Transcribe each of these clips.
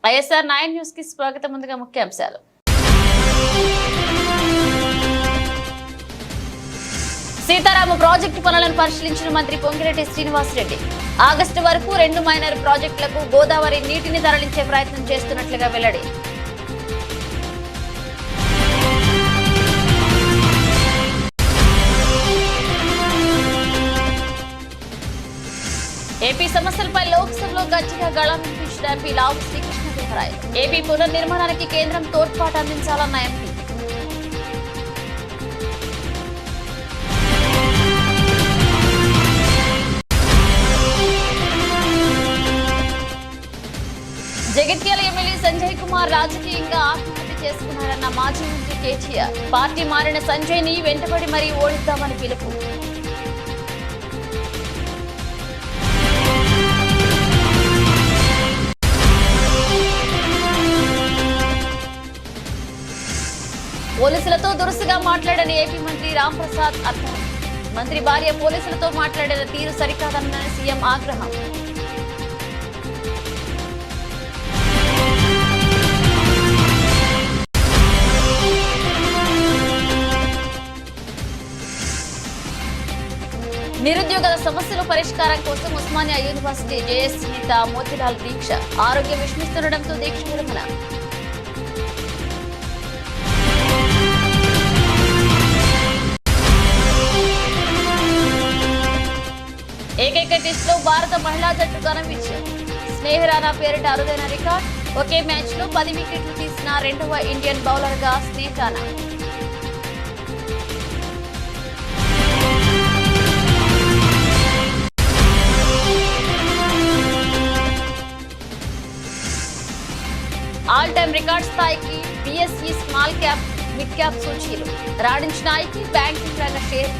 ISR 9 news కి స్వాగతం. ముందుగా ముఖ్యాంశాలు. సీతారామ ప్రాజెక్టు పనులను పరిశీలించిన మంత్రి పొంగిరెడ్డి శ్రీనివాసరెడ్డి. ఆగస్టు వరకు 2 మైనర్ ప్రాజెక్టులకు గోదావరి నీటిని తరలించే ప్రయత్నం చేస్తున్నట్లుగా వెల్లడి. ఏపీ సమస్యలపై లోక్సభలో గట్టిగా గళం వినిపించిన ఎంపీ లావు శ్రీకృష్ణదేవరాయలు. ఏపీ పునర్నిర్మాణానికి కేంద్రం తోడ్పాటు అందించాలన్న ఎంపీ. జగిత్యాల ఎమ్మెల్యే సంజయ్ కుమార్ రాజకీయంగా ఆత్మహత్య చేసుకున్నారన్న మాజీ మంత్రి కేటీఆర్. పార్టీ మారిన సంజయ్ ని వెంటబడి మరీ ఓడిద్దామని పిలుపు. పోలీసులతో దురుసుగా మాట్లాడని ఏపీ మంత్రి రాంప్రసాద్ అర్థం. మంత్రి భార్య పోలీసులతో మాట్లాడిన తీరు సరికాదన్న సీఎం ఆగ్రహం. నిరుద్యోగుల సమస్యల పరిష్కారం కోసం ఉస్మానియా యూనివర్సిటీ జేఏసీ నేత మోతిలాల్ దీక్ష. ఆరోగ్యం విషమిస్తుండటంతో దీక్ష విరమణ. ఏకైక టెస్ట్ లో భారత మహిళా జట్టు ఘన విజయం. స్నేహరానా పేరిట అరుదైన రికార్డ్. ఒకే మ్యాచ్ లో 10 వికెట్లు తీసిన 2వ ఇండియన్ బౌలర్ గా స్నేహరానా. ఆల్ టైమ్ రికార్డ్ స్థాయికి BSE small cap mid cap సూచీలు రాణించిన ఐటీ బ్యాంకింగ్ రంగ షేర్.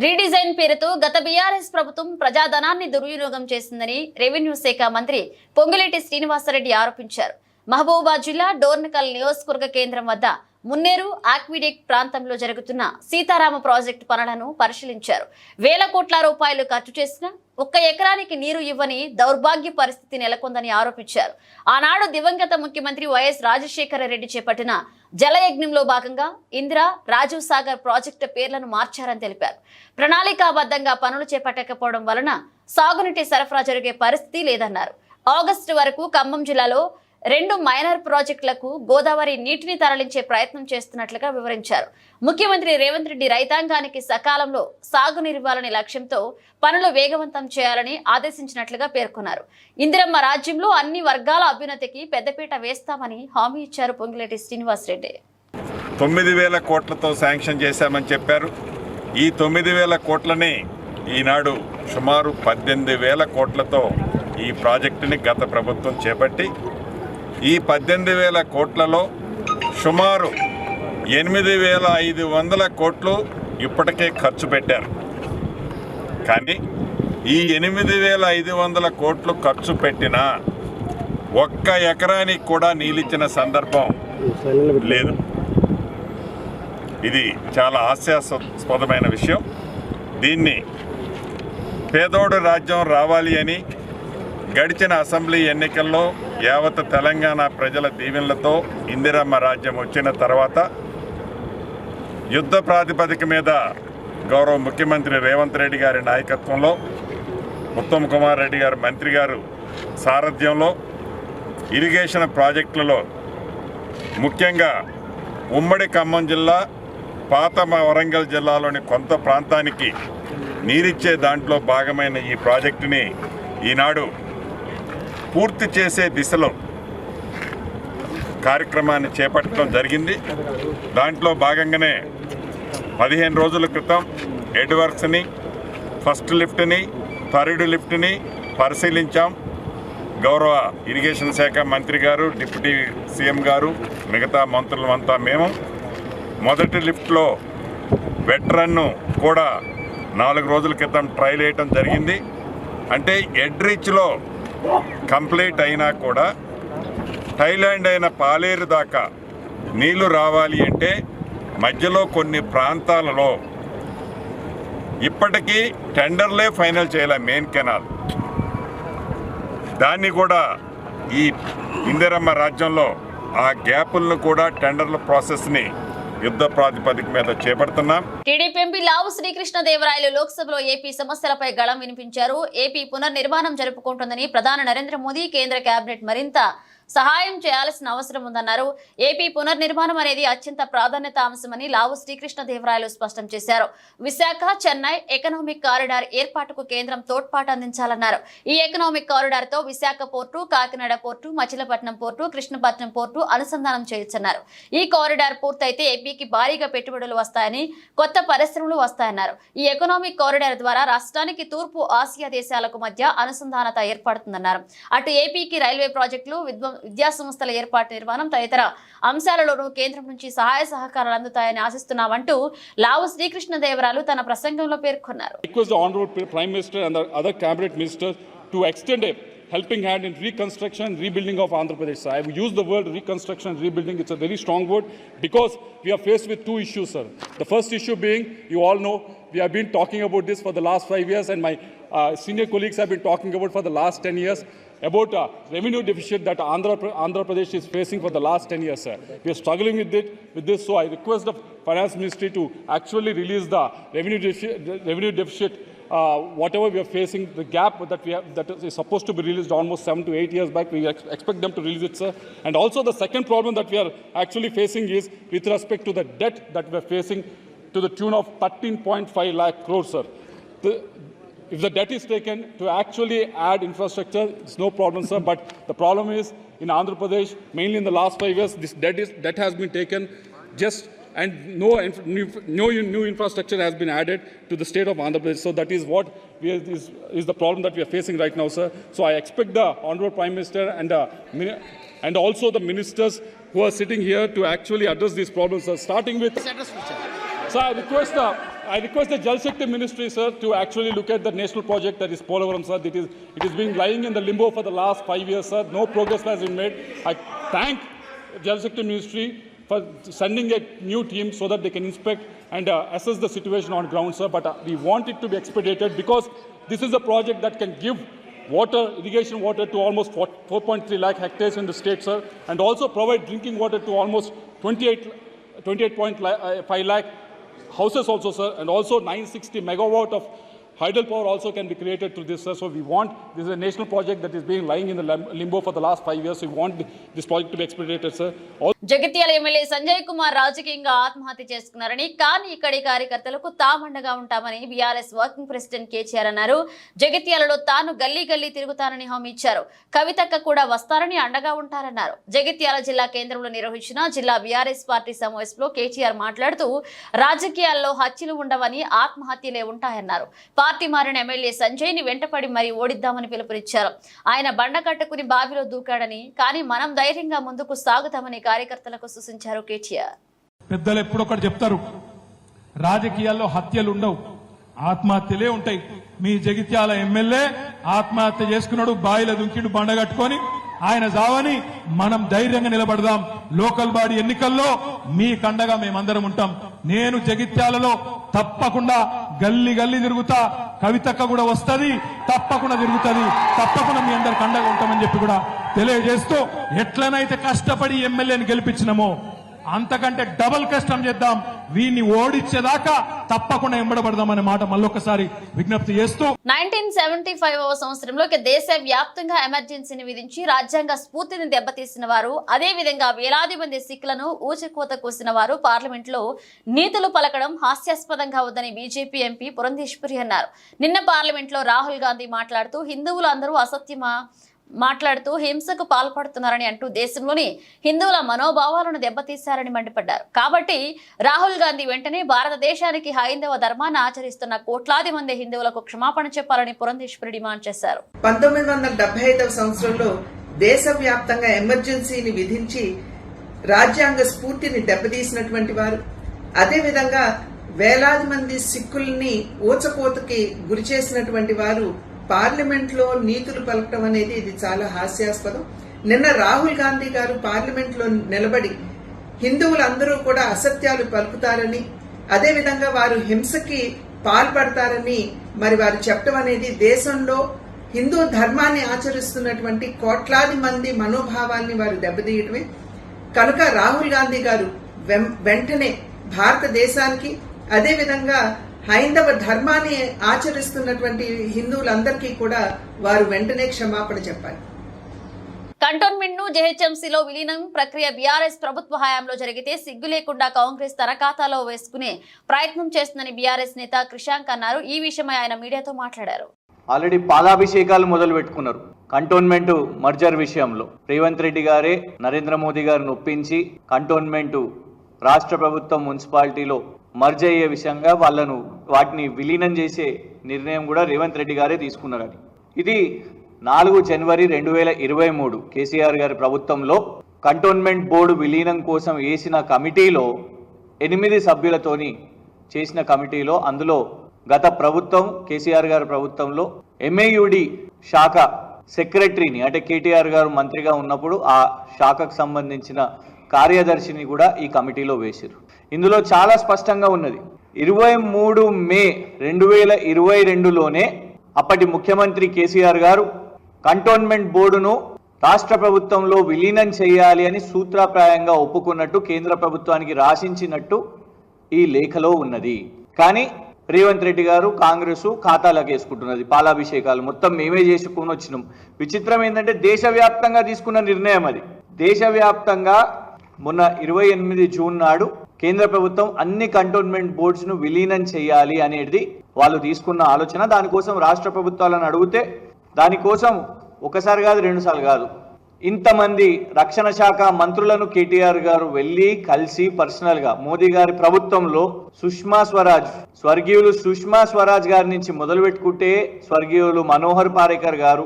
రీడిజైన్ పేరుతో గత బీఆర్ఎస్ ప్రభుత్వం ప్రజాధనాన్ని దుర్వినియోగం చేసిందని రెవెన్యూ శాఖ మంత్రి పొంగిరెడ్డి శ్రీనివాసరెడ్డి ఆరోపించారు. మహబూబాబాద్ జిల్లా డోర్నకల్ నియోజకవర్గ కేంద్రం వద్ద మున్నేరు ఆక్విడెక్ట్ ప్రాంతంలో జరుగుతున్న సీతారామ ప్రాజెక్టు పనులను పరిశీలించారు. వేల కోట్ల రూపాయలు ఖర్చు చేసిన 1 ఎకరానికి నీరు ఇవ్వని దౌర్భాగ్య పరిస్థితి నెలకొందని ఆరోపించారు. ఆనాడు దివంగత ముఖ్యమంత్రి వైఎస్ రాజశేఖర రెడ్డి చేపట్టిన జలయజ్ఞంలో భాగంగా ఇందిరా, రాజీవ్ సాగర్ ప్రాజెక్టు పేర్లను మార్చారని తెలిపారు. ప్రణాళికాబద్ధంగా పనులు చేపట్టకపోవడం వలన సాగునీటి సరఫరా జరిగే పరిస్థితి లేదన్నారు. ఆగస్టు వరకు ఖమ్మం జిల్లాలో 2 మైనర్ ప్రాజెక్టులకు గోదావరి నీటిని తరలించే ప్రయత్నం చేస్తున్నట్లుగా వివరించారు. ముఖ్యమంత్రి రేవంత్ రెడ్డి రైతాంగానికి సకాలంలో సాగునీరివ్వాలనే లక్ష్యంతో పనులు వేగవంతం చేయాలని ఆదేశించినట్లుగా పేర్కొన్నారు. ఇందిరమ్మ రాజ్యంలో అన్ని వర్గాల అభ్యున్నతికి పెద్దపీట వేస్తామని హామీ ఇచ్చారు పొంగిరెడ్డి శ్రీనివాసరెడ్డి. 9,000 కోట్లతో శాంక్షన్ చేశామని చెప్పారు. ఈ 9,000 కోట్లని ఈనాడు సుమారు 18,000 కోట్లతో ఈ ప్రాజెక్టుని గత ప్రభుత్వం చేపట్టి ఈ 18,000 కోట్లలో సుమారు 8,500 కోట్లు ఇప్పటికే ఖర్చు పెట్టారు. కానీ ఈ 8,500 కోట్లు ఖర్చు పెట్టినా 1 ఎకరానికి కూడా నీళ్ళిచ్చిన సందర్భం లేదు. ఇది చాలా హాస్యాస్పదమైన విషయం. దీన్ని పేదోడు రాజ్యం రావాలి అని గడిచిన అసెంబ్లీ ఎన్నికల్లో యావత్ తెలంగాణ ప్రజల దీవెనలతో ఇందిరమ్మ రాజ్యం వచ్చిన తర్వాత యుద్ధ ప్రాతిపదిక మీద గౌరవ ముఖ్యమంత్రి రేవంత్ రెడ్డి గారి నాయకత్వంలో ఉత్తమ్ కుమార్ రెడ్డి గారు మంత్రి గారు సారథ్యంలో ఇరిగేషన్ ప్రాజెక్టులలో ముఖ్యంగా ఉమ్మడి ఖమ్మం జిల్లా, పాత వరంగల్ జిల్లాలోని కొంత ప్రాంతానికి నీరిచ్చే దాంట్లో భాగమైన ఈ ప్రాజెక్టుని ఈనాడు పూర్తి చేసే దిశలో కార్యక్రమాన్ని చేపట్టడం జరిగింది. దాంట్లో భాగంగానే 15 రోజుల క్రితం హెడ్ వర్క్స్ని, ఫస్ట్ లిఫ్ట్ని, థర్డ్ లిఫ్ట్ని పరిశీలించాం. గౌరవ ఇరిగేషన్ శాఖ మంత్రి గారు, డిప్యూటీ సీఎం గారు, మిగతా మంత్రులమంతా మేము మొదటి లిఫ్ట్లో వెట్ రన్ను కూడా 4 రోజుల క్రితం ట్రయల్ వేయటం జరిగింది. అంటే హెడ్ రీచ్లో కంప్లీట్ అయినా కూడా థైలాండ్ అయిన పాలేరు దాకా నీళ్లు రావాలి అంటే మధ్యలో కొన్ని ప్రాంతాలలో ఇప్పటికీ టెండర్లే ఫైనల్ చేయాలి మెయిన్ కెనాల్. దాన్ని కూడా ఈ ఇందిరమ్మ రాజ్యంలో ఆ గ్యాపులను కూడా టెండర్ల ప్రాసెస్ని యుద్ధ ప్రాతిపదిక మీద చేపడుతున్నాం. టీడీపీ ఎంపీ లావు శ్రీకృష్ణదేవరాయలు లోక్సభలో ఏపీ సమస్యలపై గళం వినిపించారు. ఏపీ పునర్నిర్మాణం జరుపుకుంటుందని ప్రధాని నరేంద్ర మోదీ కేంద్ర కేబినెట్ మరింత సహాయం చేయాల్సిన అవసరం ఉందన్నారు. ఏపీ పునర్నిర్మాణం అనేది అత్యంత ప్రాధాన్యత అంశమని లావు శ్రీకృష్ణదేవరాయలు స్పష్టం చేశారు. విశాఖ చెన్నై ఎకనామిక్ కారిడార్ ఏర్పాటుకు కేంద్రం తోడ్పాటు అందించాలన్నారు. ఈ ఎకనామిక్ కారిడార్ తో Visakha port, Kakinada port, Machilipatnam port, Krishnapatnam port అనుసంధానం చేయొచ్చన్నారు. ఈ కారిడార్ పూర్తయితే ఏపీకి భారీగా పెట్టుబడులు వస్తాయని, కొత్త పరిశ్రమలు వస్తాయన్నారు. ఈ ఎకనామిక్ కారిడార్ ద్వారా రాష్ట్రానికి తూర్పు ఆసియా దేశాలకు మధ్య అనుసంధానత ఏర్పడుతుందన్నారు. అటు ఏపీకి రైల్వే ప్రాజెక్టులు, విద్యా సంస్థల ఏర్పాటు, నిర్మాణం తదితర అంశాలలోనూ కేంద్రం నుంచి సహాయ సహకారాలు అందుతాయని ఆశిస్తున్నామంటూ లావు శ్రీకృష్ణదేవరాయలు తన ప్రసంగంలో పేర్కొన్నారు. Prime Minister and the other cabinet ministers to extend a helping hand in reconstruction and rebuilding of Andhra Pradesh. So I have used the word reconstruction and rebuilding. It's a very strong word because we are faced with two issues, sir. The first issue being, you all know, we have been talking about this for the last 5 years, and my senior colleagues have been talking about for the last 10 years about revenue deficit that Andhra Pradesh is facing for the last 10 years, sir. We are struggling with this, so I request the Finance Ministry to actually release the revenue deficit. Whatever we are facing, the gap that we have, that is supposed to be released almost 7 to 8 years back, we expect them to release it, sir. And also the second problem that we are actually facing is with respect to the debt that we are facing to the tune of 13.5 lakh crores, sir. If the debt is taken to actually add infrastructure, it's no problem, sir. But the problem is in Andhra Pradesh, mainly in the last 5 years, this debt has been taken and no new infrastructure has been added to the state of Andhra Pradesh. So that is what is the problem that we are facing right now, sir. So I expect the Honorable Prime Minister and also the ministers who are sitting here to actually address these problems, sir. Starting with, sir, I request the Jal Shakti Ministry, sir, to actually look at the national project that is Polavaram, sir. It is being lying in the limbo for the last 5 years, sir. No progress has been made. I thank Jal Shakti Ministry for sending a new team so that they can inspect and assess the situation on ground, sir. But we want it to be expedited because this is a project that can give irrigation water to almost 4.3 lakh hectares in the state, sir, and also provide drinking water to almost 28.5 lakh houses also, sir, and also 960 megawatt of hydel power also can be created through this, sir. So we want, this is a national project that is being lying in the limbo for the last 5 years. So we want this project to be expedited, sir. Jagtial MLA Sanjay Kumar రాజకీయంగా ఆత్మహత్య చేసుకున్నారని, కానీ ఇక్కడి కార్యకర్తలకు తామండగా ఉంటామని BRS working president KCR అన్నారు. జగిత్యాలలో తాను గల్లీ గల్లీ తిరుగుతానని హామీ ఇచ్చారు. కవితక్క కూడా వస్తారని అండగా ఉంటారన్నారు. జగిత్యాల జిల్లా కేంద్రంలో నిర్వహించిన జిల్లా బీఆర్ఎస్ పార్టీ సమావేశంలో కేసీఆర్ మాట్లాడుతూ రాజకీయాల్లో హత్యలు ఉండవని, ఆత్మహత్యలే ఉంటాయన్నారు. పార్టీ మారిన ఎమ్మెల్యే సంజయ్ ని వెంటపడి మరీ ఓడిద్దామని పిలుపునిచ్చారు. ఆయన బండ కట్టుకుని బావిలో దూకాడని, కానీ మనం ధైర్యంగా ముందుకు సాగుతామని కార్యకర్తలకు సూచించారు కేటీఆర్. పెద్దలు ఎప్పుడొకటి చెప్తారు, రాజకీయాల్లో హత్యలు ఉండవు, ఆత్మహత్యలే ఉంటాయి. మీ జగిత్యాల ఎమ్మెల్యే ఆత్మహత్య చేసుకున్నాడు, బావిలో దుంకిడు బండ కట్టుకొని. ఆయన జావని మనం ధైర్యంగా నిలబడదాం. లోకల్ బాడీ ఎన్నికల్లో మీ కండగా మేమందరం ఉంటాం. నేను జగిత్యాలలో తప్పకుండా గల్లీ గల్లీ తిరుగుతా, కవితక్క కూడా వస్తది, తప్పకుండా తిరుగుతుంది, తప్పకుండా మీ అందరు కండగా ఉంటామని చెప్పి కూడా తెలియజేస్తూ, ఎట్లనైతే కష్టపడి ఎమ్మెల్యేని గెలిపించినామో అంతకంటే డబల్ కష్టం చేద్దాం. వీడిని ఓడించేదాకా తప్పకుండా ఎంబడబడదామనే మాట మళ్ళొకసారి విజ్ఞప్తి చేస్తూ 1975వ సంవత్సరంలోకి దేశ వ్యాప్తంగా ఎమర్జెన్సీని విధించి రాజ్యాంగ స్ఫూర్తిని దెబ్బతీసిన వారు, అదే విధంగా వేలాది మంది సిక్కులను ఊచకోత కోసిన వారు పార్లమెంట్ లో నీతులు పలకడం హాస్యాస్పదంగా ఉందని బీజేపీ ఎంపీ పురంధేశ్వరి అన్నారు. నిన్న పార్లమెంట్ లో రాహుల్ గాంధీ మాట్లాడుతూ హిందువులు అందరూ మాట్లాడుతూ హింసకు పాల్పడుతున్నారని అంటూ దేశంలోని హిందువుల మనోభావాలను దెబ్బతీశారని మండిపడ్డారు. కాబట్టి రాహుల్ గాంధీ వెంటనే భారతదేశానికి హైందవ ధర్మాన్ని ఆచరిస్తున్న కోట్లాది మంది హిందువులకు క్షమాపణ చెప్పాలని పురంధేశ్వరి డిమాండ్ చేశారు. 1975వ సంవత్సరంలో దేశవ్యాప్తంగా ఎమర్జెన్సీని విధించి రాజ్యాంగ స్ఫూర్తిని దెబ్బతీసినటువంటి వారు, అదేవిధంగా వేలాది మంది సిక్కుల్ని ఊచకోతకి గురి చేసినటువంటి వారు పార్లమెంట్ లో నీతులు పలకటం అనేది ఇది చాలా హాస్యాస్పదం. నిన్న రాహుల్ గాంధీ గారు పార్లమెంట్ లో నిలబడి హిందువులందరూ కూడా అసత్యాలు పలుకుతారని, అదేవిధంగా వారు హింసకి పాల్పడతారని మరి వారు చెప్పడం అనేది దేశంలో హిందూ ధర్మాన్ని ఆచరిస్తున్నటువంటి కోట్లాది మంది మనోభావాల్ని వారు దెబ్బతీయటమే. కనుక రాహుల్ గాంధీ గారు వెంటనే భారతదేశానికి అదేవిధంగా హైందవ ధర్మాన్ని ఆచరిస్తున్నటువంటి హిందువులందరికీ కూడా వారు వెంటనే క్షమాపణ చెప్పాలి. కంటోన్మెంట్ ను జెహెచ్ఎంసీలో విలీనం ప్రక్రియ బీఆర్ఎస్ ప్రభుత్వ హయాంలో జరిగితే సిగ్గు లేకుండా కాంగ్రెస్ తన ఖాతాలో వేసుకునే ప్రయత్నం చేస్తుందని బీఆర్ఎస్ నేత కృషాంక్ అన్నారు. ఈ విషయమై ఆయన మీడియాతో మాట్లాడారు. ఆల్రెడీ పాలాభిషేకాలు మొదలు పెట్టుకున్నారు. కంటోన్మెంట్ మర్జర్ విషయంలో రేవంత్ రెడ్డి గారే నరేంద్ర మోదీ గారిని ఒప్పించి కంటోన్మెంట్ రాష్ట్ర ప్రభుత్వం మున్సిపాలిటీలో మర్జ్ అయ్యే విషయంగా వాటిని విలీనం చేసే నిర్ణయం కూడా రేవంత్ రెడ్డి గారే తీసుకున్నారని. ఇది 4 జనవరి 2023 కేసీఆర్ గారి ప్రభుత్వంలో కంటోన్మెంట్ బోర్డు విలీనం కోసం వేసిన కమిటీలో 8 సభ్యులతోని చేసిన కమిటీలో అందులో గత ప్రభుత్వం కేసీఆర్ గారి ప్రభుత్వంలో MAUD శాఖ సెక్రటరీని అంటే కేటీఆర్ గారు మంత్రిగా ఉన్నప్పుడు ఆ శాఖకు సంబంధించిన కార్యదర్శిని కూడా ఈ కమిటీలో వేశారు. ఇందులో చాలా స్పష్టంగా ఉన్నది. 23 మే 2022లోనే అప్పటి ముఖ్యమంత్రి కేసీఆర్ గారు కంటోన్మెంట్ బోర్డును రాష్ట్ర ప్రభుత్వంలో విలీనం చేయాలి అని సూత్రప్రాయంగా ఒప్పుకున్నట్టు కేంద్ర ప్రభుత్వానికి రాసించినట్టు ఈ లేఖలో ఉన్నది. కానీ రేవంత్ రెడ్డి గారు కాంగ్రెస్ ఖాతాలకు వేసుకుంటున్నది. పాలాభిషేకాలు మొత్తం మేమే చేసుకుని వచ్చినాం. విచిత్రం ఏంటంటే దేశవ్యాప్తంగా తీసుకున్న నిర్ణయం అది. దేశవ్యాప్తంగా మొన్న 28 జూన్ నాడు కేంద్ర ప్రభుత్వం అన్ని కంటోన్మెంట్ బోర్డ్స్ ను విలీనం చేయాలి అనేది వాళ్ళు తీసుకున్న ఆలోచన. దానికోసం రాష్ట్ర ప్రభుత్వాలను అడిగితే దానికోసం ఒకసారి కాదు 2 సార్లు కాదు ఇంతమంది రక్షణ శాఖ మంత్రులను కేటీఆర్ గారు వెళ్ళి కలిసి పర్సనల్ గా మోదీ గారి ప్రభుత్వంలో స్వర్గీయులు సుష్మా స్వరాజ్ గారి నుంచి మొదలు పెట్టుకుంటే స్వర్గీయులు మనోహర్ పారేకర్ గారు,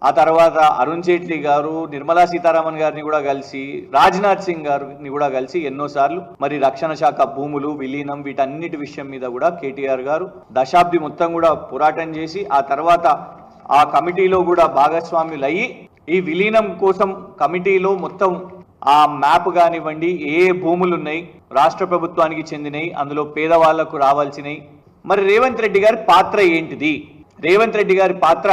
ఆ తర్వాత అరుణ్ జైట్లీ గారు, నిర్మలా సీతారామన్ గారిని కూడా కలిసి, రాజ్నాథ్ సింగ్ గారిని కూడా కలిసి ఎన్నోసార్లు మరి రక్షణ శాఖ భూములు విలీనం వీటన్నిటి విషయం మీద కూడా కేటీఆర్ గారు దశాబ్ది మొత్తం కూడా పోరాటం చేసి ఆ తర్వాత ఆ కమిటీలో కూడా భాగస్వాములు అయ్యి ఈ విలీనం కోసం కమిటీలో మొత్తం ఆ మ్యాప్ కానివ్వండి, ఏ భూములు ఉన్నాయి రాష్ట్ర ప్రభుత్వానికి చెందినవి, అందులో పేదవాళ్లకు రావాల్సినవి. మరి రేవంత్ రెడ్డి గారి పాత్ర ఏంటిది? రేవంత్ రెడ్డి గారి పాత్ర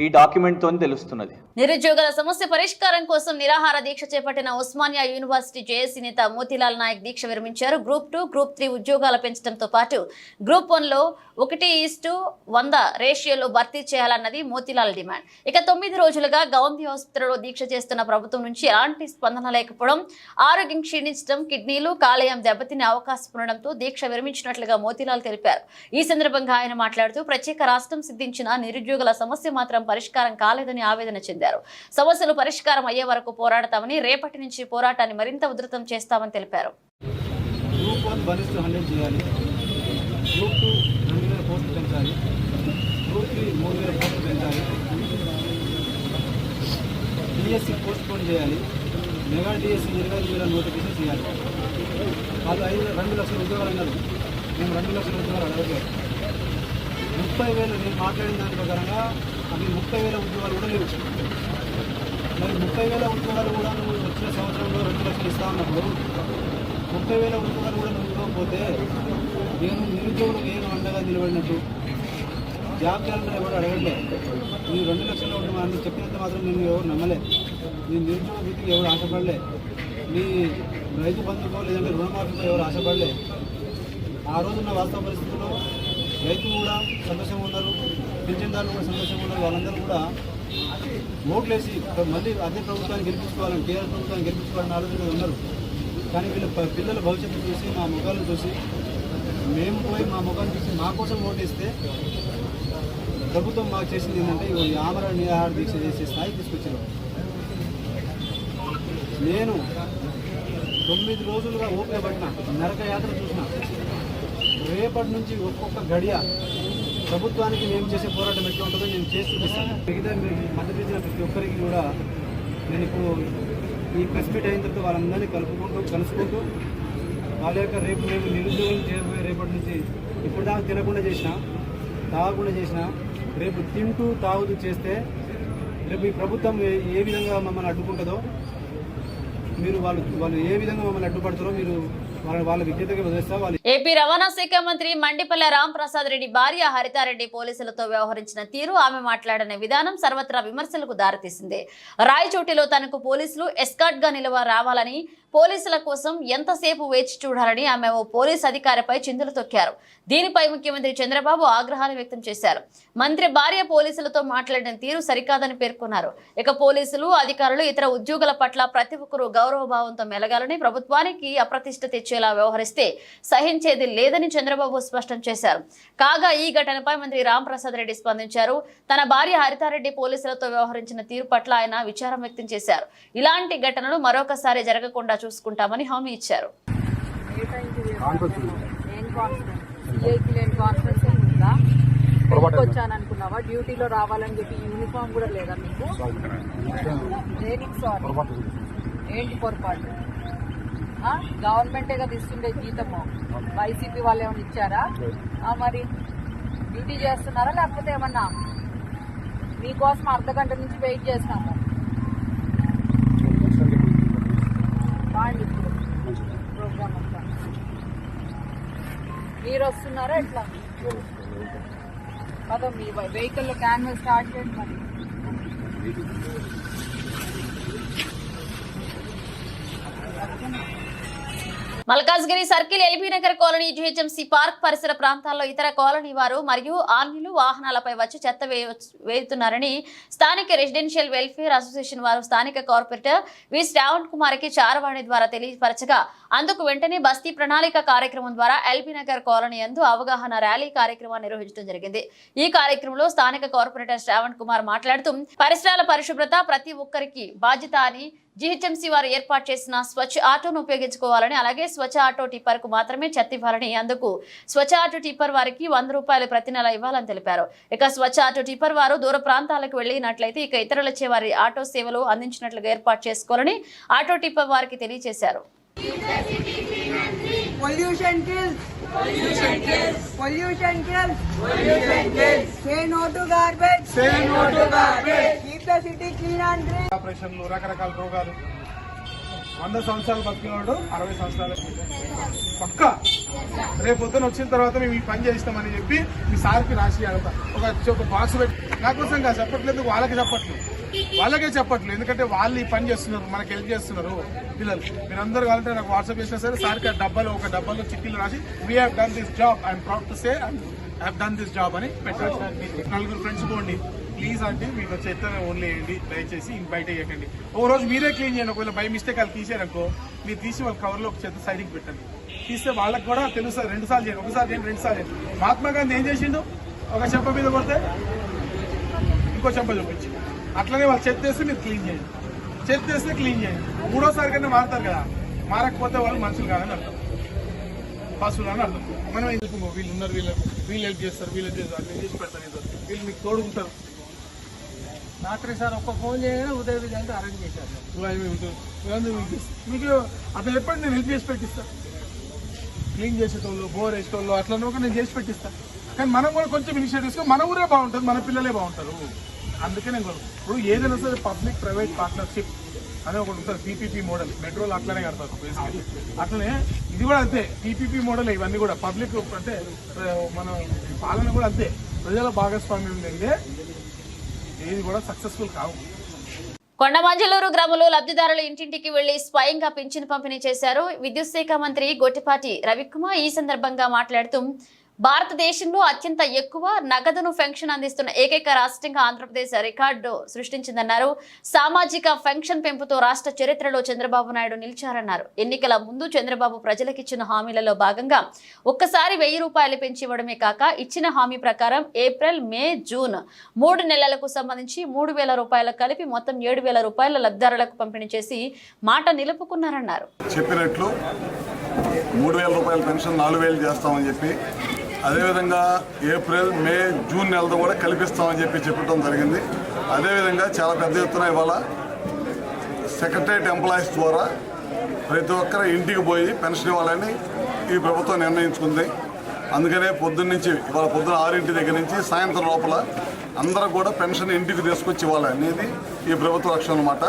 ఈ డాక్యుమెంట్ తో తెలుస్తున్నది. నిరుద్యోగుల సమస్య పరిష్కారం కోసం నిరాహార దీక్ష చేపట్టిన ఉస్మానియా యూనివర్సిటీ జేఏసీ నేత మోతీలాల్ నాయక్ దీక్ష విరమించారు. గ్రూప్ 2, గ్రూప్ 3 ఉద్యోగాల పెంచడంతో పాటు గ్రూప్ 1లో 1:100 రేషియోలో భర్తీ చేయాలన్నది మోతీలాల్ డిమాండ్. ఇక 9 రోజులుగా గౌందీ ఆసుపత్రిలో దీక్ష చేస్తున్న ప్రభుత్వం నుంచి ఎలాంటి స్పందన లేకపోవడం, ఆరోగ్యం క్షీణించడం, కిడ్నీలు కాలేయం దెబ్బతినే అవకాశం ఉండడంతో దీక్ష విరమించినట్లుగా మోతీలాల్ తెలిపారు. ఈ సందర్భంగా ఆయన మాట్లాడుతూ ప్రత్యేక రాష్ట్రం సిద్ధించిన నిరుద్యోగుల సమస్య మాత్రం పరిష్కారం కాలేదని ఆవేదన చెందారు. సమస్యలు పరిష్కారం అయ్యే వరకు పోరాడతామని, రేపటి నుంచి పోరాటాన్ని మరింత ఉధృతం చేస్తామని తెలిపారు. గ్రూప్ 1 1:100 చేయాలి, గ్రూప్ 2 2000 పోస్టులు పెంచాలి, గ్రూప్ 3 3000 పోస్టులు పెంచాలి, డిఎస్సి పోస్ట్ పోన్ చేయాలి, మెగా డిఎస్సి 25,000 నోటిఫికేషన్ చేయాలి. వాళ్ళు 2 లక్షల ఉద్యోగాలు అన్నారు. మేము 2 లక్షల ఉద్యోగాలు అడగలేదు. 30,000 నేను మాట్లాడిన దాని ప్రకారంగా అవి 30,000 ఉద్యోగాలు కూడా లేవు. మరి 30,000 ఉద్యోగాలు కూడా నువ్వు వచ్చిన సంవత్సరంలో 2 లక్షలు ఇస్తా ఉన్నప్పుడు 30,000 ఉద్యోగాలు కూడా నువ్వు ఇవ్వకపోతే నేను నిరుద్యోగులకు ఏం అండగా నిలబడినట్టు? జాబ్ క్యాలెండర్ ఎవరు అడగట్లే. నేను 2 లక్షల్లో ఉంటున్నాను చెప్పినంత మాత్రం నేను ఎవరు నమ్మలే. నీ నిరుద్యోగ వృత్తికి ఎవరు ఆశపడలే. నీ రైతు బంధుకో లేదంటే రుణమాఫీకో ఎవరు ఆశపడలే. ఆ రోజున్న వాస్తవ పరిస్థితుల్లో రైతులు కూడా సంతోషంగా ఉన్నారు, పింఛన్దారులు కూడా సంతోషంగా ఉన్నారు. వాళ్ళందరూ కూడా ఓట్లేసి మళ్ళీ అదే ప్రభుత్వాన్ని గెలిపించుకోవాలని, కేంద్ర ప్రభుత్వాన్ని గెలిపించుకోవాలని ఆలోచన ఉన్నారు. కానీ వీళ్ళ పిల్లల భవిష్యత్తు చూసి, మా ముఖాలను చూసి, మేము పోయి మా ముఖాన్ని చూసి మా కోసం ఓటేస్తే ప్రభుత్వం మాకు చేసింది ఏంటంటే ఈ ఆమరణ నిరాహార దీక్ష చేసే స్థాయికి తీసుకొచ్చారు. నేను 9 రోజులుగా ఓపిక పట్టిన, నరక యాత్ర చూసిన. రేపటి నుంచి ఒక్కొక్క గడియ ప్రభుత్వానికి మేము చేసే పోరాటం ఎట్లా ఉంటుందో నేను చేసి చూపిస్తాను. మిగతా మీరు మద్దతు ఇచ్చిన ప్రతి ఒక్కరికి కూడా నేను ఇప్పుడు ఈ ప్రెస్ మీట్ అయిన తర్వాత వాళ్ళందరినీ కలుసుకుంటూ వాళ్ళ యొక్క రేపు మేము నిరుద్యోగం చేయబోయే రేపటి నుంచి ఇప్పుడు దాకా తినకుండా చేసినా, తాగకుండా చేసినా, రేపు తింటూ తాగుతూ చేస్తే రేపు ఈ ప్రభుత్వం ఏ విధంగా మమ్మల్ని అడ్డుకుంటుందో, మీరు వాళ్ళు ఏ విధంగా మమ్మల్ని అడ్డుపడతారో మీరు వాళ్ళ విజ్ఞతకి వదిలేస్తా. వాళ్ళు ఏపీ రవాణా శాఖ మంత్రి మండిపల్లె రాంప్రసాద్ రెడ్డి భార్య హరితారెడ్డి పోలీసులతో వ్యవహరించిన తీరు, ఆమె మాట్లాడిన విధానం సర్వత్రా విమర్శలకు దారితీసింది. రాయచోటిలో తనకు పోలీసులు ఎస్కార్ట్ గా రావాలని, పోలీసుల కోసం ఎంతసేపు వేచి చూడాలని ఆమె ఓ పోలీస్ అధికారిపై చిందులు తొక్కారు. దీనిపై ముఖ్యమంత్రి చంద్రబాబు ఆగ్రహాన్ని వ్యక్తం చేశారు. మంత్రి భార్య పోలీసులతో మాట్లాడిన తీరు సరికాదని పేర్కొన్నారు. ఇక పోలీసులు, అధికారులు, ఇతర ఉద్యోగుల పట్ల ప్రతి ఒక్కరూ గౌరవభావంతో మెలగాలని, ప్రభుత్వానికి అప్రతిష్ట తెచ్చేలా వ్యవహరిస్తే సహించేది లేదని చంద్రబాబు స్పష్టం చేశారు. కాగా ఈ ఘటనపై మంత్రి రాంప్రసాద్ రెడ్డి స్పందించారు. తన భార్య హరితారెడ్డి పోలీసులతో వ్యవహరించిన తీరు పట్ల ఆయన విచారం వ్యక్తం చేశారు. ఇలాంటి ఘటనలు మరొకసారి జరగకుండా చూసుకుంటామని హామీ ఇచ్చారు. వచ్చాననుకున్నావా? డ్యూటీలో రావాలని చెప్పి యూనిఫామ్ కూడా లేదా మీకు? దేనికి సారీ? ఏంటి పొరపాటు? గవర్నమెంటే కదా ఇస్తుండే జీతము, వైసీపీ వాళ్ళు ఏమైనా ఇచ్చారా? మరి డ్యూటీ చేస్తున్నారా లేకపోతే ఏమన్నా? మీకోసం అర్ధగంట నుంచి వెయిట్ చేస్తాము. బాగుంది ఇప్పుడు ప్రోగ్రామ్ అంతా. మీరు వస్తున్నారా ఎట్లా? కదా మీ వెహికల్లో క్యాన్వాస్ స్టార్ట్ చేయండి. మరి Malkajgiri circle, LB Nagar colony, GHMC park పరిసర ప్రాంతాల్లో ఇతర కాలనీ వారు మరియు ఆర్మీలు వాహనాలపై వచ్చి చెత్త వేస్తున్నారని స్థానిక రెసిడెన్షియల్ వెల్ఫేర్ అసోసియేషన్ వారు స్థానిక కార్పొరేటర్ వి శ్రావణ్ కుమార్ కి చారవాణి ద్వారా తెలియపరచగా, అందుకు వెంటనే బస్తీ ప్రణాళిక కార్యక్రమం ద్వారా ఎల్బీ నగర్ కాలనీ యందు అవగాహన ర్యాలీ కార్యక్రమాన్ని నిర్వహించడం జరిగింది. ఈ కార్యక్రమంలో స్థానిక కార్పొరేటర్ శ్రావణ్ కుమార్ మాట్లాడుతూ, పరిసరాల పరిశుభ్రత ప్రతి ఒక్కరికి బాధ్యత అని, జీహెచ్ఎంసీ వారు ఏర్పాటు చేసిన స్వచ్ఛ ఆటోను ఉపయోగించుకోవాలని, అలాగే స్వచ్ఛ ఆటో టిప్పర్ కు మాత్రమే చెత్త ఇవ్వాలని, అందుకు స్వచ్ఛ ఆటో టిప్పర్ వారికి 100 రూపాయలు ప్రతి నెల ఇవ్వాలని తెలిపారు. ఇక స్వచ్ఛ ఆటో టిప్పర్ వారు దూర ప్రాంతాలకు వెళ్లినట్లయితే ఇక ఇతరులచే వారి ఆటో సేవలు అందించినట్లుగా ఏర్పాటు చేసుకోవాలని ఆటో టిప్పర్ వారికి తెలియజేశారు. Pollution kills. Pollution kills. Pollution kills. Pollution kills. Say no to garbage. Say no to garbage. Keep the city clean and green. ఆపరేషన్లు, రకరకాల రోగాలు. 100 సంవత్సరాలు బతికినోడు 60 సంవత్సరాలు పక్కా రేపు పొద్దున వచ్చిన తర్వాత మేము ఈ పని చేస్తామని చెప్పి మీ సార్కి రాసి అడతా. ఒక బాక్స్ పెట్టి నాకోసం కాదు చెప్పట్లేదు, వాళ్ళకే చెప్పట్లేదు. ఎందుకంటే వాళ్ళు ఈ పని చేస్తున్నారు, మనకి హెల్ప్ చేస్తున్నారు పిల్లలు. మీరందరూ కావాలంటే నాకు వాట్సాప్ చేసినా సరే సార్కి ఒక డబ్బాలో చిట్టీలు రాసి we have done this job, I'm proud to say I have done this job అని పెట్టారు. 4 ఫ్రెండ్స్ పోండి ప్లీజ్ అంటే, మీకు చెత్తనే ఓన్లీ వేయండి దయచేసి, బయట వేయకండి. ఒక రోజు మీరే క్లీన్ చేయండి. ఒకవేళ బై మిస్టేక్ వాళ్ళు తీసారనుకో, మీరు తీసి వాళ్ళ కవర్లో ఒక చెత్త సైడ్కి పెట్టండి. తీస్తే వాళ్ళకి కూడా తెలుస్తుంది. 2 సార్లు చేయండి, ఒకసారి చేయండి, 2 సార్లు చేయండి. మహాత్మా గాంధీ ఏం చేసిండు? ఒక చెంప మీద కొడితే ఇంకో చెంప చూపించి, అట్లనే వాళ్ళు చెత్త వేస్తే మీరు క్లీన్ చేయండి, చెత్త వేస్తే క్లీన్ చేయండి. 3వ కన్నా మారుతారు కదా, మారకపోతే వాళ్ళు మనుషులు కాదని అర్థం, పశువులు అని అర్థం. మనం ఎందుకు వీళ్ళు ఉన్నారు, వీళ్ళు హెల్ప్ చేస్తారు, వీళ్ళు చేసి పెడతారు, వీళ్ళు మీకు తోడుకుంటారు. రాత్రి సార్ ఒక్క ఫోన్ చేయగానే ఉదయం విధంగా అరేంజ్ చేశారు. మీకు అతను చెప్పండి, నేను హెల్ప్ చేసి పెట్టిస్తా. క్లీన్ చేసేటోళ్ళు, బోర్ వేసేటోళ్ళు అట్లా నేను చేసి పెట్టిస్తా. కానీ మనం కూడా కొంచెం ఇనిషియేటివ్ తీసుకొని మన ఊరే బాగుంటుంది, మన పిల్లలే బాగుంటారు. అందుకే నేను ఇప్పుడు ఏదైనా సరే పబ్లిక్ ప్రైవేట్ పార్ట్నర్షిప్ అనే ఒకటి ఉంటుంది. పీపీపీ మోడల్ మెట్రోలు అట్లనే కడతారు బేసికలీ. అట్లనే ఇది కూడా అంతే, పీపీపీ మోడల్. ఇవన్నీ కూడా పబ్లిక్ అంటే మన పాలన కూడా అంతే, ప్రజల భాగస్వామ్యం లేదే ఏది కూడా సక్సెస్ఫుల్ కావు. కొండమంజలూరు గ్రామంలో లబ్ధిదారులు ఇంటింటికి వెళ్లి స్వయంగా పింఛను పంపిణీ చేశారు. విద్యుత్ శాఖ మంత్రి గొట్టిపాటి రవికుమార్ ఈ సందర్భంగా మాట్లాడుతూ, భారతదేశంలో అత్యంత ఎక్కువ నగదును పెన్షన్ అందిస్తున్న ఏకైక రాష్ట్రంగా ఆంధ్రప్రదేశ్ రికార్డు సృష్టించిందన్నారు. సామాజిక పెన్షన్ పెంపుతో రాష్ట్ర చరిత్రలో చంద్రబాబు నాయుడు నిలిచారన్నారు. ఎన్నికల ముందు చంద్రబాబు ప్రజలకిచ్చిన హామీలలో భాగంగా ఒక్కసారి 1000 రూపాయలు పెంచి ఇవ్వడమే కాక, ఇచ్చిన హామీ ప్రకారం ఏప్రిల్, మే, జూన్ 3 నెలలకు సంబంధించి 3000 రూపాయలు కలిపి మొత్తం 7000 రూపాయల లబ్ధిదారులకు పంపిణీ చేసి మాట నిలుపుకున్నారన్నారు. చెప్పినట్లు 3000 రూపాయల పెన్షన్ 4000 చేస్తామని చెప్పి, అదేవిధంగా ఏప్రిల్, మే, జూన్ నెలతో కూడా కల్పిస్తామని చెప్పడం జరిగింది. అదేవిధంగా చాలా పెద్ద ఎత్తున ఇవాళ సెక్రటరియట్ ఎంప్లాయీస్ ద్వారా ప్రతి ఒక్కరు ఇంటికి పోయి పెన్షన్ ఇవ్వాలని ఈ ప్రభుత్వం నిర్ణయించుకుంది. అందుకనే ఇవాళ పొద్దున్న 6 దగ్గర నుంచి సాయంత్రం లోపల అందరూ కూడా పెన్షన్ ఇంటికి తీసుకొచ్చి ఇవ్వాలి అనేది ఈ ప్రభుత్వ లక్ష్యం అన్నమాట.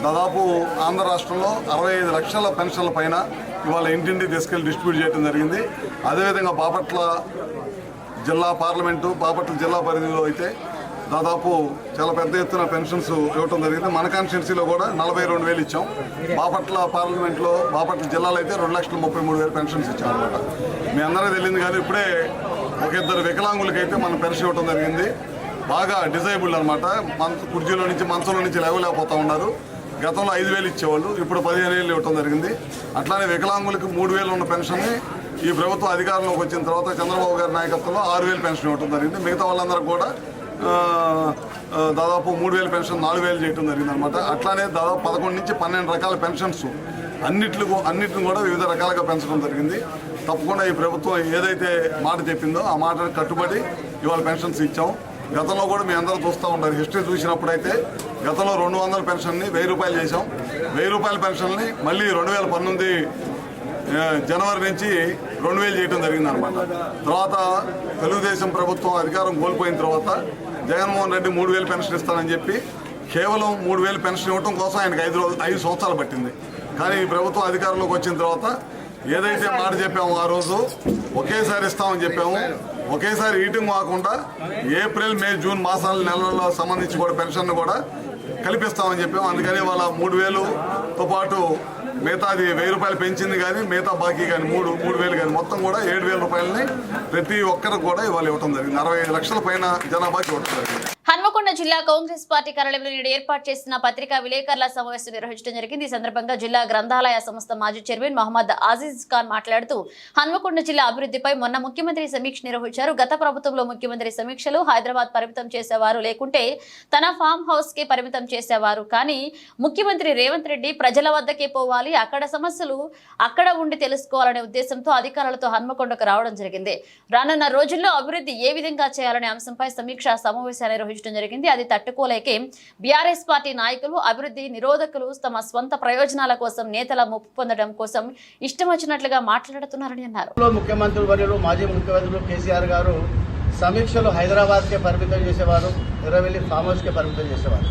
దాదాపు ఆంధ్ర రాష్ట్రంలో 65 లక్షల పెన్షన్ల పైన ఇవాళ ఇంటింటికి తీసుకెళ్లి డిస్ట్రిబ్యూట్ చేయడం జరిగింది. అదేవిధంగా బాపట్ల జిల్లా పార్లమెంటు, బాపట్ల జిల్లా పరిధిలో అయితే దాదాపు చాలా పెద్ద ఎత్తున పెన్షన్స్ ఇవ్వడం జరిగింది. మన కాన్స్టిట్యున్సీలో కూడా 42,000 ఇచ్చాం. బాపట్ల పార్లమెంట్లో, బాపట్ల జిల్లాలో అయితే 2,33,000 పెన్షన్స్ ఇచ్చాం అనమాట. మీ అందరూ తెలియదు కానీ ఇప్పుడే ఒక ఇద్దరు వికలాంగులకైతే మనం పెన్షన్ ఇవ్వడం జరిగింది. బాగా డిజైబుల్డ్ అనమాట. కుర్చీలో నుంచి మంచంలో నుంచి లేవలేకపోతూ ఉన్నారు. గతంలో 5,000 ఇచ్చేవాళ్ళు, ఇప్పుడు 15,000 ఇవ్వడం జరిగింది. అట్లానే వికలాంగులకు 3,000 ఉన్న పెన్షన్ని ఈ ప్రభుత్వం అధికారంలోకి వచ్చిన తర్వాత చంద్రబాబు గారి నాయకత్వంలో 6,000 పెన్షన్ ఇవ్వడం జరిగింది. మిగతా వాళ్ళందరూ కూడా దాదాపు 3,000 పెన్షన్ 4,000 చేయడం జరిగింది అనమాట. అట్లానే దాదాపు 11 నుంచి 12 రకాల పెన్షన్స్ అన్నిటిని కూడా వివిధ రకాలుగా పెంచడం జరిగింది. తప్పకుండా ఈ ప్రభుత్వం ఏదైతే మాట చెప్పిందో ఆ మాటను కట్టుబడి ఇవాళ పెన్షన్స్ ఇచ్చాం. గతంలో కూడా మీ అందరూ చూస్తూ ఉంటారు. హిస్టరీ చూసినప్పుడైతే గతంలో 200 పెన్షన్ని 1,000 రూపాయలు చేశాం. 1,000 రూపాయల పెన్షన్ని మళ్ళీ 2019 జనవరి నుంచి 2,000 చేయడం జరిగింది అనమాట. తర్వాత తెలుగుదేశం ప్రభుత్వం అధికారం కోల్పోయిన తర్వాత జగన్మోహన్ రెడ్డి 3,000 పెన్షన్ ఇస్తానని చెప్పి కేవలం 3,000 పెన్షన్ ఇవ్వడం కోసం ఆయనకు 5 సంవత్సరాలు పట్టింది. కానీ ఈ ప్రభుత్వం అధికారంలోకి వచ్చిన తర్వాత ఏదైతే మాట చెప్పామో ఆ రోజు ఒకేసారి ఇస్తామని చెప్పాము. ఒకేసారి ఈటింగ్ కాకుండా ఏప్రిల్, మే, జూన్ నెలల్లో సంబంధించి కూడా పెన్షన్ కూడా కల్పిస్తామని చెప్పాము. అందుకని వాళ్ళ 3,000తో పాటు మిగతాది 1,000 రూపాయలు పెంచింది కానీ మిగతా బాకీ కానీ 3,000 కానీ మొత్తం కూడా 7,000 రూపాయలని ప్రతి ఒక్కరికి కూడా ఇవాళ ఇవ్వడం జరిగింది. 65 లక్షల పైన జనాభాకి ఇవ్వడం జరిగింది. హన్మకొండ జిల్లా కాంగ్రెస్ పార్టీ కార్యాలయంలో నేడు ఏర్పాటు చేసిన పత్రికా విలేకరుల సమావేశం నిర్వహించడం జరిగింది. ఈ సందర్భంగా జిల్లా గ్రంథాలయ సంస్థ మాజీ చైర్మన్ మహమ్మద్ ఆజీజ్ ఖాన్ మాట్లాడుతూ హన్మకొండ జిల్లా అభివృద్ధిపై మొన్న ముఖ్యమంత్రి సమీక్ష నిర్వహించారు. గత ప్రభుత్వంలో ముఖ్యమంత్రి సమీక్షలు హైదరాబాద్ పరిమితం చేసేవారు, లేకుంటే తన ఫామ్ హౌస్ కి పరిమితం చేసేవారు. కానీ ముఖ్యమంత్రి రేవంత్ రెడ్డి ప్రజల వద్దకే పోవాలి, అక్కడ సమస్యలు అక్కడ ఉండి తెలుసుకోవాలనే ఉద్దేశంతో అధికారులతో హన్మకొండకు రావడం జరిగింది. రానున్న రోజుల్లో అభివృద్ధి ఏ విధంగా చేయాలనే అంశంపై సమీక్ష సమావేశాన్ని నిర్వహించడం జరిగింది. అది తట్టుకోలేకే బీఆర్ఎస్ పార్టీ నాయకులు, అభివృద్ధి నిరోధకులు తమ స్వంత ప్రయోజనాల కోసం నేతల ముప్పు పొందడం కోసం ఇష్టం వచ్చినట్లుగా మాట్లాడుతున్నారని అన్నారు. ముఖ్యమంత్రి వర్యులు, మాజీ ముఖ్యమంత్రులు కేసీఆర్ గారు సమీక్షలు హైదరాబాద్కే పరిమితం చేసేవారు, ఎర్రవెల్లి ఫామ్ హౌస్కే పరిమితం చేసేవారు.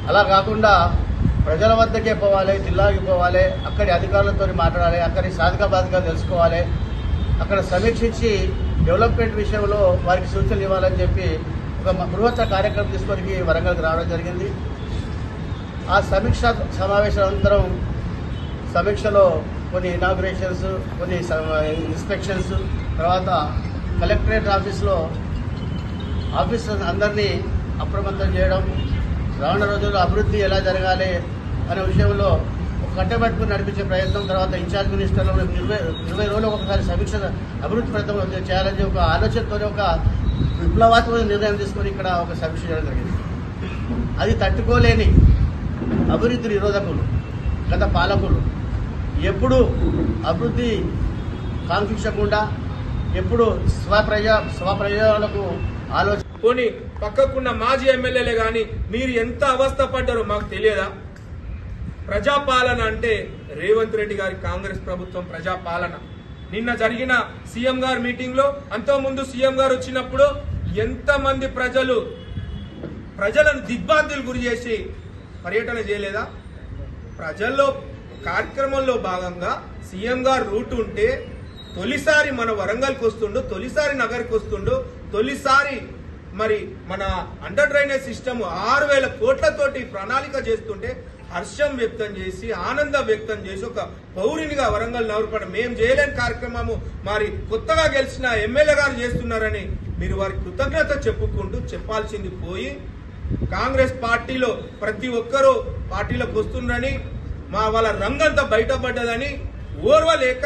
అలా కాకుండా ప్రజల వద్దకే పోవాలి, జిల్లాకి పోవాలి, అక్కడి అధికారులతో మాట్లాడాలి, అక్కడి సాధక తెలుసుకోవాలి, అక్కడ సమీక్షించి డెవలప్మెంట్ విషయంలో వారికి సూచనలు ఇవ్వాలని చెప్పి ఒక బృహత్త కార్యక్రమం తీసుకొని వరంగల్కి రావడం జరిగింది. ఆ సమీక్ష సమావేశానంతరం సమీక్షలో కొన్ని ఇనాగ్రేషన్స్, కొన్ని ఇన్స్పెక్షన్స్, తర్వాత కలెక్టరేట్ ఆఫీసర్స్ అందరినీ అప్రమత్తం చేయడం, రానున్న రోజుల్లో అభివృద్ధి ఎలా జరగాలి అనే విషయంలో కట్టబెట్టుకుని నడిపించే ప్రయత్నం, తర్వాత ఇన్ఛార్జ్ మినిస్టర్లు 20 రోజులకు ఒకసారి సమీక్ష అభివృద్ధి ప్రయత్నం చేయాలని ఒక ఆలోచనతో ఒక విప్లవాత్మక నిర్ణయం తీసుకొని ఇక్కడ ఒక సమీక్ష చేయడం జరిగింది. అది తట్టుకోలేని అభివృద్ధి నిరోధకులు గత పాలకులు ఎప్పుడు అభివృద్ధి కాంక్షించకుండా ఎప్పుడు స్వప్రయోజనాలకు ఆలోచన పోనీ పక్కకున్న మాజీ ఎమ్మెల్యేలే కానీ మీరు ఎంత అవస్థ పడ్డారో మాకు తెలియదా? ప్రజాపాలన అంటే రేవంత్ రెడ్డి గారి కాంగ్రెస్ ప్రభుత్వం ప్రజాపాలన. నిన్న జరిగిన సీఎం గారి మీటింగ్ లో, అంతకుముందు సీఎం గారు వచ్చినప్పుడు ఎంతమంది ప్రజలను దిగ్భ్రాంతులు గురి చేసి పర్యటన చేయలేదా? ప్రజల్లో కార్యక్రమంలో భాగంగా సీఎం గారు రూట్ ఉంటే తొలిసారి మన వరంగల్కి వస్తుండు, తొలిసారి నగర్కి వస్తుండు, తొలిసారి మరి మన అండర్ డ్రైనేజ్ సిస్టమ్ 6,000 కోట్లతోటి ప్రణాళిక చేస్తుంటే హర్షం వ్యక్తం చేసి, ఆనందం వ్యక్తం చేసి, ఒక పౌరునిగా వరంగల్ నగరపడ మేము చేయలేని కార్యక్రమము మరి కొత్తగా గెలిచిన ఎమ్మెల్యే గారు చేస్తున్నారని మీరు వారి కృతజ్ఞత చెప్పుకుంటూ చెప్పాల్సింది పోయి, కాంగ్రెస్ పార్టీలో ప్రతి ఒక్కరూ పార్టీలోకి వస్తున్నారని, వాళ్ళ రంగంతా బయటపడ్డదని ఓర్వలేక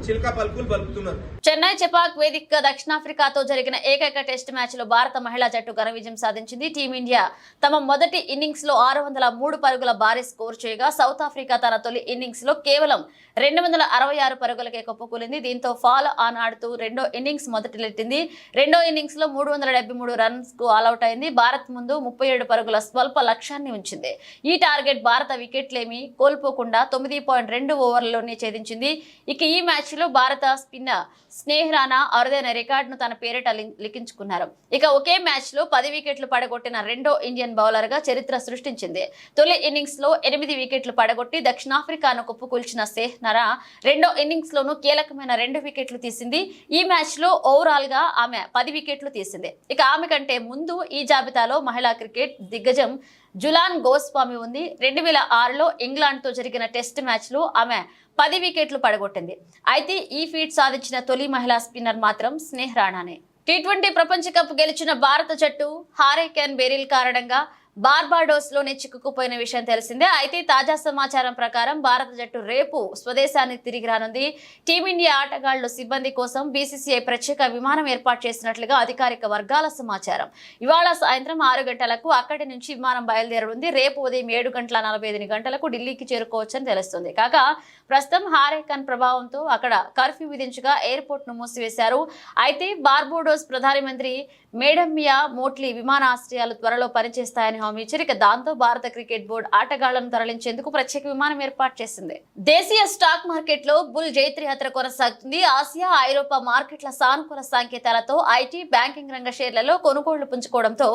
చిలక పలుకులు పలుకుతున్నారు. చెన్నై చెపాక్ వేదికగా దక్షిణాఫ్రికాతో జరిగిన ఏకైక టెస్ట్ మ్యాచ్ లో భారత మహిళా జట్టు ఘన విజయం సాధించింది. టీమిండియా తమ మొదటి ఇన్నింగ్స్ లో 603 పరుగుల భారీ స్కోర్ చేయగా, సౌత్ ఆఫ్రికా తన తొలి ఇన్నింగ్స్ లో కేవలం 266 పరుగులకే కుప్పకూలింది. దీంతో ఫాల్ ఆన్ ఆడుతూ రెండో ఇన్నింగ్స్ మొదటిలెట్టింది. రెండో ఇన్నింగ్స్ లో 373 రన్స్ కు ఆల్అౌట్ అయింది. భారత్ ముందు 37 పరుగుల స్వల్ప లక్ష్యాన్ని ఉంచింది. ఈ టార్గెట్ భారత వికెట్లేమీ కోల్పోకుండా 9.2 ఓవర్లలోనే ఛేదించింది. ఇక ఈ మ్యాచ్ లో భారత స్పిన్నర్ స్నేహ్ రాణా అరుదైన రికార్డును తన పేరిట లిఖించుకున్నారు. ఇక ఒకే మ్యాచ్ లో 10 వికెట్లు పడగొట్టిన రెండో ఇండియన్ బౌలర్ గా చరిత్ర సృష్టించింది. తొలి ఇన్నింగ్స్ లో 8 వికెట్లు పడగొట్టి దక్షిణాఫ్రికాను కుప్పకూల్చిన స్నేహ్ రాణా రెండో ఇన్నింగ్స్ లోనూ కీలకమైన 2 వికెట్లు తీసింది. ఈ మ్యాచ్ లో ఓవరాల్ గా ఆమె 10 వికెట్లు తీసింది. ఇక ఆమె కంటే ముందు ఈ జాబితాలో మహిళా క్రికెట్ దిగ్గజం జులాన్ గోస్వామి ఉంది. 2006లో ఇంగ్లాండ్ తో జరిగిన టెస్ట్ మ్యాచ్ లో ఆమె 10 వికెట్లు పడగొట్టింది. అయితే ఈ ఫీట్ సాధించిన తొలి మహిళా స్పిన్నర్ మాత్రం స్నేహ్ రాణానే. టీ20 ప్రపంచ కప్ గెలిచిన భారత జట్టు హారికేన్ బెరిల్ కారణంగా బార్బాడోస్ లోనే చిక్కుకుపోయిన విషయం తెలిసిందే. అయితే తాజా సమాచారం ప్రకారం భారత జట్టు రేపు స్వదేశానికి తిరిగి రానుంది. టీమిండియా ఆటగాళ్లు సిబ్బంది కోసం బీసీసీఐ ప్రత్యేక విమానం ఏర్పాటు చేసినట్లుగా అధికారిక వర్గాల సమాచారం. ఇవాళ సాయంత్రం 6 గంటలకు అక్కడి నుంచి విమానం బయలుదేరనుంది. రేపు ఉదయం 7:45 గంటలకు ఢిల్లీకి చేరుకోవచ్చని తెలుస్తుంది. కాగా ప్రస్తుతం హారికేన్ ప్రభావంతో అక్కడ కర్ఫ్యూ విధించగా ఎయిర్పోర్ట్ ను మూసివేశారు. అయితే బార్బోడోస్ ప్రధానమంత్రి మేడమియా మోట్లీ విమానాశ్రయాలు త్వరలో పనిచేస్తాయని హామీ ఇచ్చారు. ఇక దాంతో భారత క్రికెట్ బోర్డు ఆటగాళ్లను తరలించేందుకు ప్రత్యేక విమానం ఏర్పాటు చేసింది. దేశీయ స్టాక్ మార్కెట్ లో బుల్ జైత్రయాత్ర కొనసాగుతుంది. ఆసియా, ఐరోపా మార్కెట్ల సానుకూల సంకేతాలతో ఐటీ, బ్యాంకింగ్ రంగ షేర్లలో కొనుగోళ్లు పుంజుకోవడంతో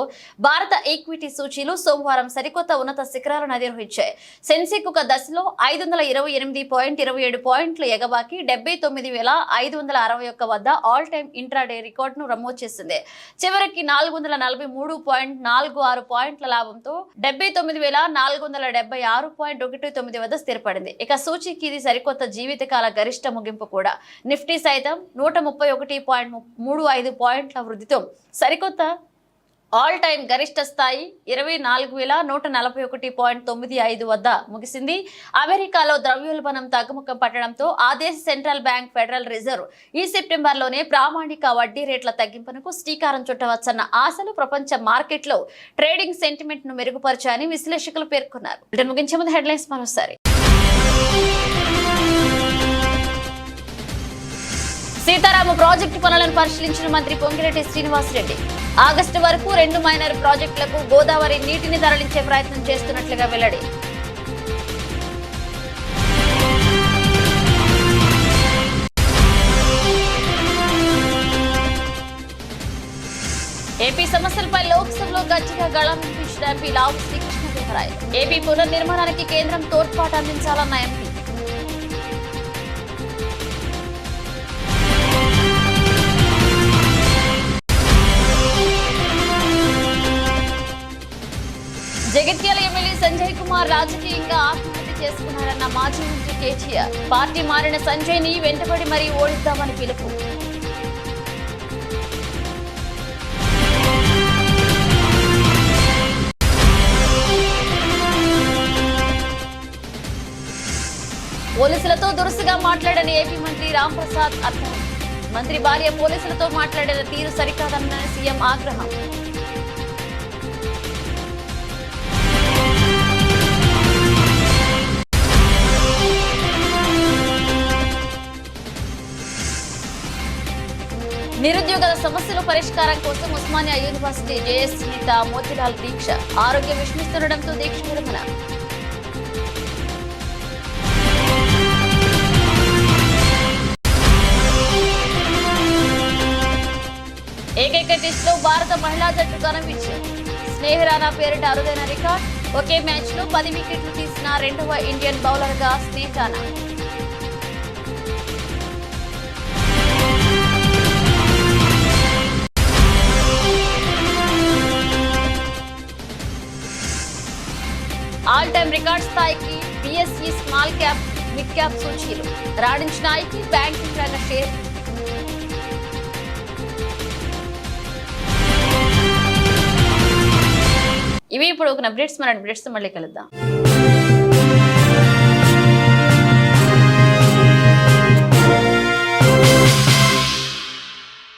భారత ఈక్విటీ సూచీలు సోమవారం సరికొత్త ఉన్నత శిఖరాలను అధిరోహించాయి. సెన్సెక్స్ ఒక దశలో 528.27 పాయింట్లు ఎగబాకి 79,561 వద్ద ఆల్ టైమ్ ఇంట్రాడే రికార్డును నమోదు చేసింది. చివరికి 443.46 పాయింట్ల లాభంతో 79,476.19 వద్ద స్థిరపడింది. ఇక సూచీకి ఇది సరికొత్త జీవితకాల గరిష్ట ముగింపు కూడా. నిఫ్టీ సైతం 131.35 పాయింట్ల వృద్ధితో సరికొత్త ఆల్ టైమ్ గరిష్ట స్థాయి 24,141.95 వద్ద ముగిసింది. అమెరికాలో ద్రవ్యోల్బణం తగ్గుముఖం పట్టడంతో ఆ దేశ సెంట్రల్ బ్యాంక్ ఫెడరల్ రిజర్వ్ ఈ సెప్టెంబర్లోనే ప్రామాణిక వడ్డీ రేట్ల తగ్గింపునకు శ్రీకారం చుట్టవచ్చన్న ఆశలు ప్రపంచ మార్కెట్లో ట్రేడింగ్ సెంటిమెంట్ ను మెరుగుపరిచాయని విశ్లేషకులు పేర్కొన్నారు. ముగించే ముందు హెడ్లైన్స్ మరోసారి. సీతారామ ప్రాజెక్టు పనులను పరిశీలించిన మంత్రి పొంగిరెడ్డి శ్రీనివాసరెడ్డి. ఆగస్టు వరకు 2 మైనర్ ప్రాజెక్టులకు గోదావరి నీటిని తరలించే ప్రయత్నం చేస్తున్నట్లుగా వెల్లడి. ఏపీ సమస్యలపై లోక్సభలో గట్టిగా గళం వినిపించిన ఎంపీ లావు శ్రీకృష్ణదేవరాయలు. ఏపీ పునర్నిర్మాణానికి కేంద్రం తోడ్పాటు అందించాలన్న ఎంపీ. జగిత్యాల ఎమ్మెల్యే సంజయ్ కుమార్ రాజకీయంగా ఆత్మహత్య చేసుకున్నారన్న మాజీ మంత్రి కేటీఆర్. పార్టీ మారిన సంజయ్ ని వెంటబడి మరీ ఓడిద్దామని పిలుపు. పోలీసులతో దురుసుగా మాట్లాడని ఏపీ మంత్రి రాంప్రసాద్ అర్థం. మంత్రి భార్య పోలీసులతో మాట్లాడిన తీరు సరికాదన్న సీఎం ఆగ్రహం. నిరుద్యోగుల సమస్యల పరిష్కారం కోసం ఉస్మానియా యూనివర్సిటీ జేఎస్ నేత మోతిలాల్ దీక్ష. ఆరోగ్యం విషమిస్తుండటంతో దీక్ష విరమణ. ఏకైక టెస్ట్ లో భారత మహిళా జట్టు ఘన విజయం. స్నేహ్ రాణా పేరిట అరుదైన రికార్డ్. ఒకే మ్యాచ్ లో 10 వికెట్లు తీసిన రెండవ ఇండియన్ బౌలర్ గా Sneh Rana. All time record స్థాయికి BSE small cap, mid cap సూచీలు రాణించిన ఐటీ, బ్యాంకింగ్ రంగ షేర్. ఇవి ఇప్పుడు ఒక అప్డేట్స్. మన అప్డేట్స్ మళ్ళీ కలుద్దాం.